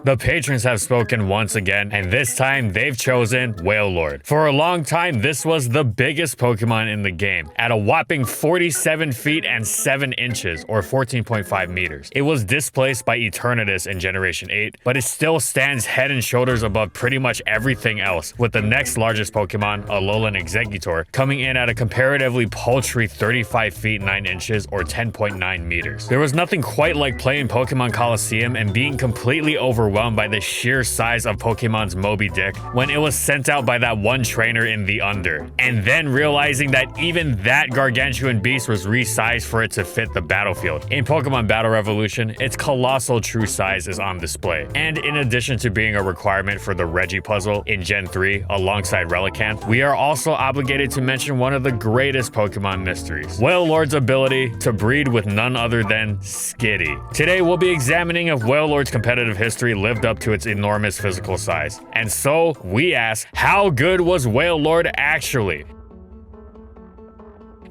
The patrons have spoken once again, and this time they've chosen Wailord. For a long time, this was the biggest Pokemon in the game, at a whopping 47 feet and 7 inches, or 14.5 meters. It was displaced by Eternatus in Generation 8, but it still stands head and shoulders above pretty much everything else, with the next largest Pokemon, Alolan Exeggutor, coming in at a comparatively paltry 35 feet 9 inches, or 10.9 meters. There was nothing quite like playing Pokemon Coliseum and being completely overwhelmed by the sheer size of Pokemon's Moby Dick when it was sent out by that one trainer in the Under, and then realizing that even that gargantuan beast was resized for it to fit the battlefield. In Pokemon Battle Revolution, its colossal true size is on display, and in addition to being a requirement for the Reggie puzzle in Gen 3 alongside Relicanth, we are also obligated to mention one of the greatest Pokemon mysteries, Wailord's ability to breed with none other than Skitty. Today we'll be examining if Wailord's competitive history lived up to its enormous physical size. And so, we ask, how good was Wailord actually?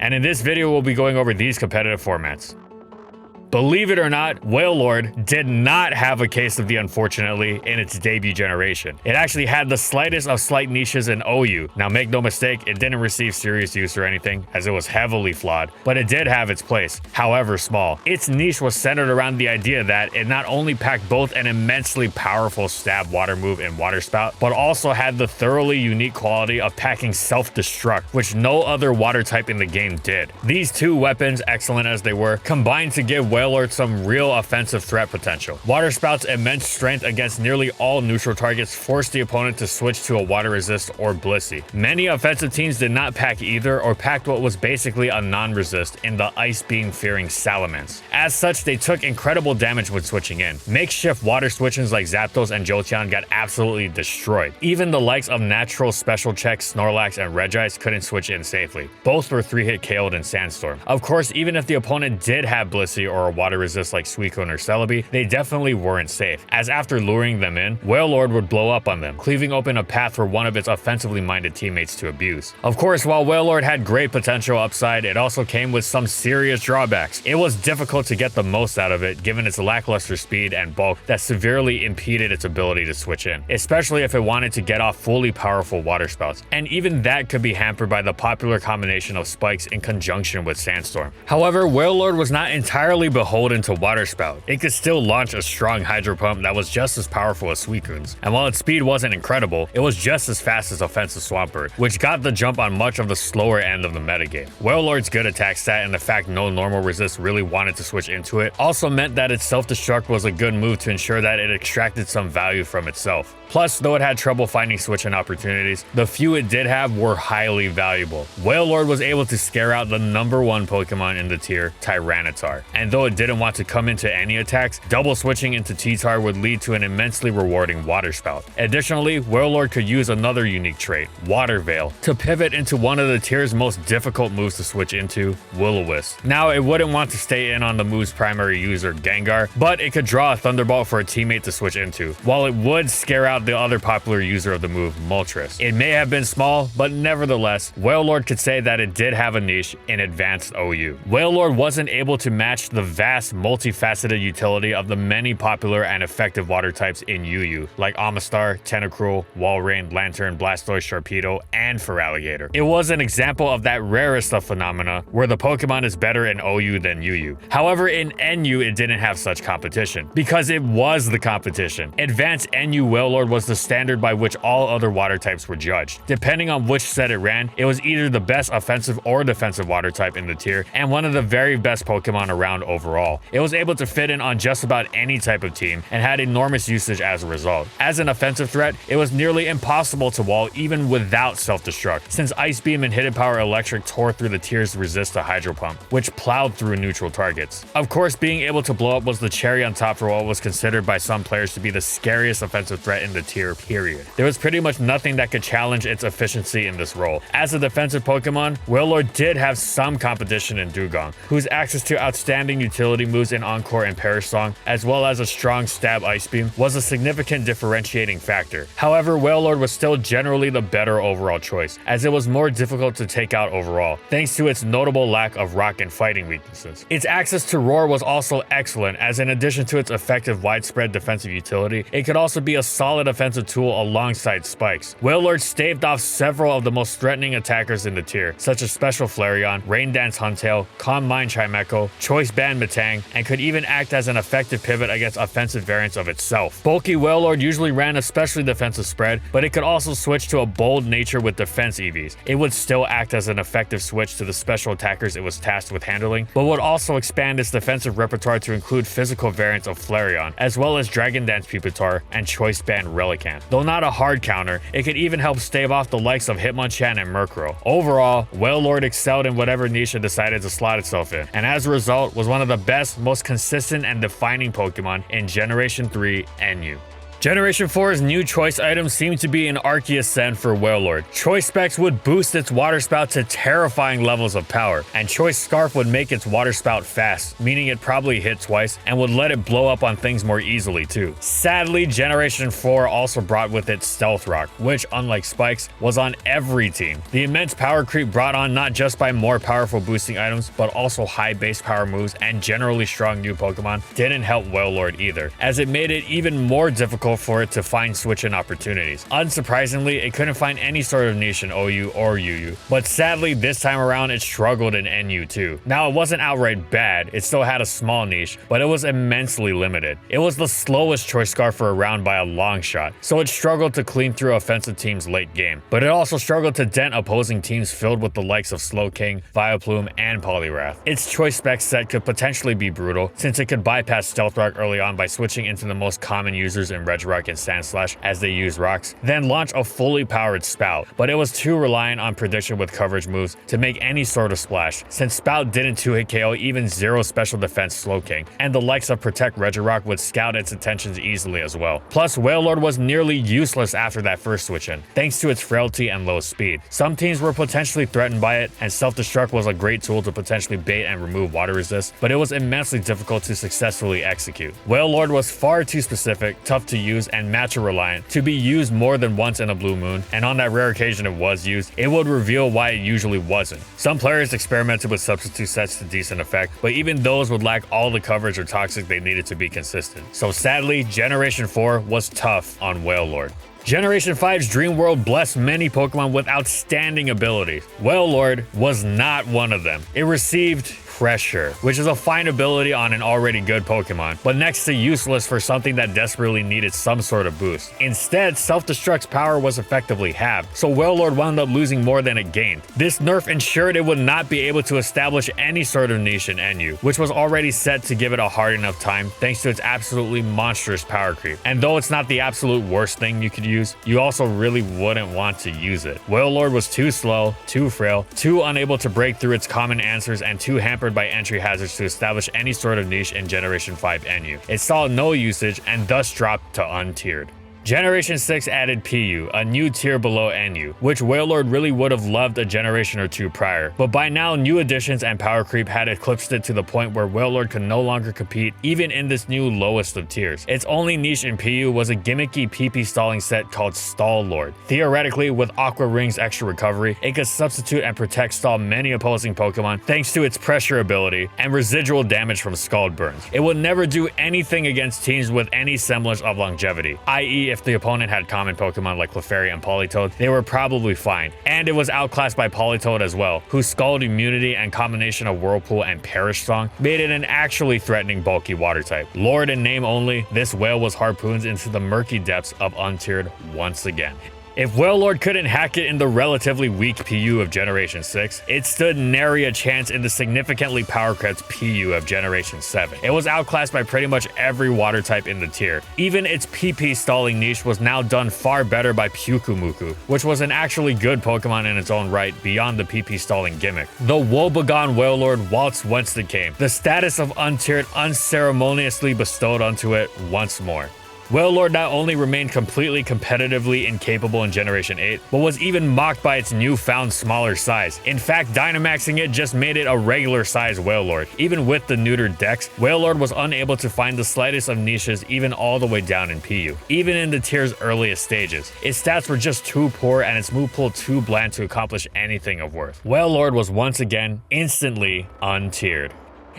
And in this video, we'll be going over these competitive formats. Believe it or not, Wailord did not have a case of the unfortunately in its debut generation. It actually had the slightest of slight niches in OU. Now make no mistake, it didn't receive serious use or anything, as it was heavily flawed, but it did have its place, however small. Its niche was centered around the idea that it not only packed both an immensely powerful stab water move in Water Spout, but also had the thoroughly unique quality of packing self-destruct, which no other water type in the game did. These two weapons, excellent as they were, combined to give Wailord some real offensive threat potential. Water Spout's immense strength against nearly all neutral targets forced the opponent to switch to a Water Resist or Blissey. Many offensive teams did not pack either, or packed what was basically a non-resist in the Ice Beam fearing Salamence. As such, they took incredible damage when switching in. Makeshift water switchings like Zapdos and Jolteon got absolutely destroyed. Even the likes of Natural Special Check, Snorlax, and Regice couldn't switch in safely. Both were 3-hit KO'd in Sandstorm. Of course, even if the opponent did have Blissey or a water resist like Suicune or Celebi, they definitely weren't safe, as after luring them in, Wailord would blow up on them, cleaving open a path for one of its offensively minded teammates to abuse. Of course, while Wailord had great potential upside, it also came with some serious drawbacks. It was difficult to get the most out of it, given its lackluster speed and bulk that severely impeded its ability to switch in, especially if it wanted to get off fully powerful water spouts, and even that could be hampered by the popular combination of spikes in conjunction with Sandstorm. However, Wailord was not entirely beholden to Water Spout. It could still launch a strong Hydro Pump that was just as powerful as Suicune's, and while its speed wasn't incredible, it was just as fast as offensive Swampert, which got the jump on much of the slower end of the metagame. Wailord's good attack stat and the fact no normal resist really wanted to switch into it also meant that its self-destruct was a good move to ensure that it extracted some value from itself. Plus, though it had trouble finding switch-in opportunities, the few it did have were highly valuable. Wailord was able to scare out the #1 Pokemon in the tier, Tyranitar, and though it didn't want to come into any attacks, double switching into T-Tar would lead to an immensely rewarding Water Spout. Additionally, Wailord could use another unique trait, Water Veil, to pivot into one of the tier's most difficult moves to switch into, Will-O-Wisp. Now, it wouldn't want to stay in on the move's primary user, Gengar, but it could draw a Thunderbolt for a teammate to switch into, while it would scare out the other popular user of the move, Moltres. It may have been small, but nevertheless, Wailord could say that it did have a niche in advanced OU. Wailord wasn't able to match the vast, multifaceted utility of the many popular and effective water types in UU, like Amistar, Tentacruel, Walrein, Lantern, Blastoise, Sharpedo, and Feraligatr. It was an example of that rarest of phenomena, where the Pokemon is better in OU than UU. However, in NU, it didn't have such competition, because it was the competition. Advanced NU Wailord was the standard by which all other water types were judged. Depending on which set it ran, it was either the best offensive or defensive water type in the tier, and one of the very best Pokemon around overall. It was able to fit in on just about any type of team, and had enormous usage as a result. As an offensive threat, it was nearly impossible to wall even without self-destruct, since Ice Beam and Hidden Power Electric tore through the tier's resist to Hydro Pump, which plowed through neutral targets. Of course, being able to blow up was the cherry on top for what was considered by some players to be the scariest offensive threat in the tier, period. There was pretty much nothing that could challenge its efficiency in this role. As a defensive Pokemon, Wailord did have some competition in Dugong, whose access to outstanding utility moves in Encore and Perish Song, as well as a strong stab Ice Beam, was a significant differentiating factor. However, Wailord was still generally the better overall choice, as it was more difficult to take out overall, thanks to its notable lack of rock and fighting weaknesses. Its access to Roar was also excellent, as in addition to its effective widespread defensive utility, it could also be a solid offensive tool alongside spikes. Wailord staved off several of the most threatening attackers in the tier, such as Special Flareon, Rain Dance Huntail, Calm Mind Chimecho, Choice Band Metang, and could even act as an effective pivot against offensive variants of itself. Bulky Wailord usually ran a specially defensive spread, but it could also switch to a bold nature with defense EVs. It would still act as an effective switch to the special attackers it was tasked with handling, but would also expand its defensive repertoire to include physical variants of Flareon, as well as Dragon Dance Pupitar and Choice Band Relicanth. Though not a hard counter, it could even help stave off the likes of Hitmonchan and Murkrow. Overall, Wailord excelled in whatever niche it decided to slot itself in, and as a result was one of the best, most consistent and defining Pokemon in Generation 3 NU. Generation 4's new choice items seem to be an Arceus Ascent for Wailord. Choice Specs would boost its Water Spout to terrifying levels of power, and Choice Scarf would make its Water Spout fast, meaning it probably hit twice, and would let it blow up on things more easily too. Sadly, Generation 4 also brought with it Stealth Rock, which, unlike Spikes, was on every team. The immense power creep brought on not just by more powerful boosting items, but also high base power moves and generally strong new Pokemon didn't help Wailord either, as it made it even more difficult for it to find switch-in opportunities. Unsurprisingly, it couldn't find any sort of niche in OU or UU, but sadly this time around it struggled in NU too. Now it wasn't outright bad, it still had a small niche, but it was immensely limited. It was the slowest Choice Scarf for a round by a long shot, so it struggled to clean through offensive teams late game, but it also struggled to dent opposing teams filled with the likes of Slowking, Vileplume, and Poliwrath. Its Choice Spec set could potentially be brutal, since it could bypass Stealth Rock early on by switching into the most common users in Regirock and Sandslash as they use rocks, then launch a fully powered Spout, but it was too reliant on prediction with coverage moves to make any sort of splash, since Spout didn't 2-hit KO even zero special defense Slowking, and the likes of Protect Regirock would scout its intentions easily as well. Plus, Wailord was nearly useless after that first switch in, thanks to its frailty and low speed. Some teams were potentially threatened by it, and Self-Destruct was a great tool to potentially bait and remove water resist, but it was immensely difficult to successfully execute. Wailord was far too specific, tough to use, and matchup reliant to be used more than once in a blue moon, and on that rare occasion it was used, it would reveal why it usually wasn't. Some players experimented with substitute sets to decent effect, but even those would lack all the coverage or toxic they needed to be consistent. So sadly, Generation 4 was tough on Wailord. Generation 5's Dream World blessed many Pokemon with outstanding abilities. Wailord was not one of them. It received Pressure, which is a fine ability on an already good Pokemon, but next to useless for something that desperately needed some sort of boost. Instead, Self-Destruct's power was effectively halved, so Wailord wound up losing more than it gained. This nerf ensured it would not be able to establish any sort of niche in NU, which was already set to give it a hard enough time thanks to its absolutely monstrous power creep. And though it's not the absolute worst thing you could use, you also really wouldn't want to use it. Wailord was too slow, too frail, too unable to break through its common answers, and too hampered by entry hazards to establish any sort of niche in Generation 5 NU. It saw no usage and thus dropped to untiered. Generation 6 added PU, a new tier below NU, which Wailord really would have loved a generation or two prior, but by now new additions and power creep had eclipsed it to the point where Wailord could no longer compete even in this new lowest of tiers. Its only niche in PU was a gimmicky PP stalling set called Stall Lord. Theoretically, with Aqua Ring's extra recovery, it could substitute and protect stall many opposing Pokemon thanks to its pressure ability and residual damage from Scald Burns. It would never do anything against teams with any semblance of longevity, i.e. if the opponent had common Pokemon like Clefairy and Politoed, they were probably fine. And it was outclassed by Politoed as well, whose Scald immunity and combination of Whirlpool and Perish Song made it an actually threatening bulky water type. Lord in name only, this whale was harpooned into the murky depths of untiered once again. If Wailord couldn't hack it in the relatively weak PU of Generation 6, it stood nary a chance in the significantly power-crept PU of Generation 7. It was outclassed by pretty much every water type in the tier. Even its PP stalling niche was now done far better by Pyukumuku, which was an actually good Pokemon in its own right beyond the PP stalling gimmick. The woebegone Wailord waltzed whence it came, the status of untiered unceremoniously bestowed onto it once more. Wailord not only remained completely competitively incapable in Generation 8, but was even mocked by its newfound smaller size. In fact, Dynamaxing it just made it a regular size Wailord. Even with the neutered dex, Wailord was unable to find the slightest of niches even all the way down in PU, even in the tier's earliest stages. Its stats were just too poor and its move pool too bland to accomplish anything of worth. Wailord was once again instantly untiered.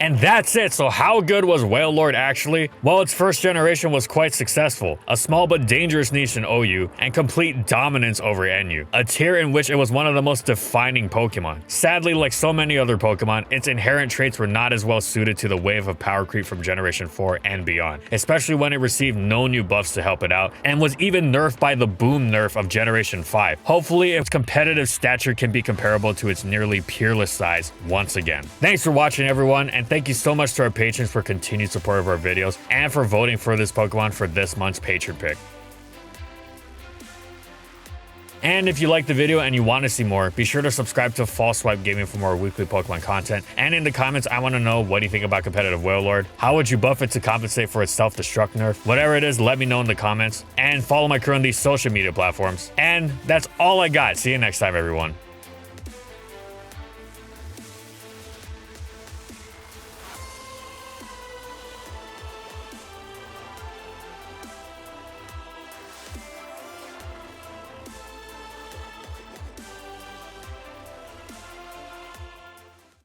And that's it. So how good was Wailord actually? Well, its first generation was quite successful. A small but dangerous niche in OU and complete dominance over NU. A tier in which it was one of the most defining Pokemon. Sadly, like so many other Pokemon, its inherent traits were not as well suited to the wave of power creep from Generation 4 and beyond, especially when it received no new buffs to help it out and was even nerfed by the boom nerf of Generation 5. Hopefully, its competitive stature can be comparable to its nearly peerless size once again. Thanks for watching, everyone, and thank you so much to our patrons for continued support of our videos and for voting for this Pokemon for this month's patron pick. And if you liked the video and you want to see more, be sure to subscribe to False Swipe Gaming for more weekly Pokemon content. And in the comments, I want to know, what do you think about competitive Wailord? How would you buff it to compensate for its self-destruct nerf? Whatever it is, let me know in the comments. And follow my crew on these social media platforms. And that's all I got. See you next time, everyone.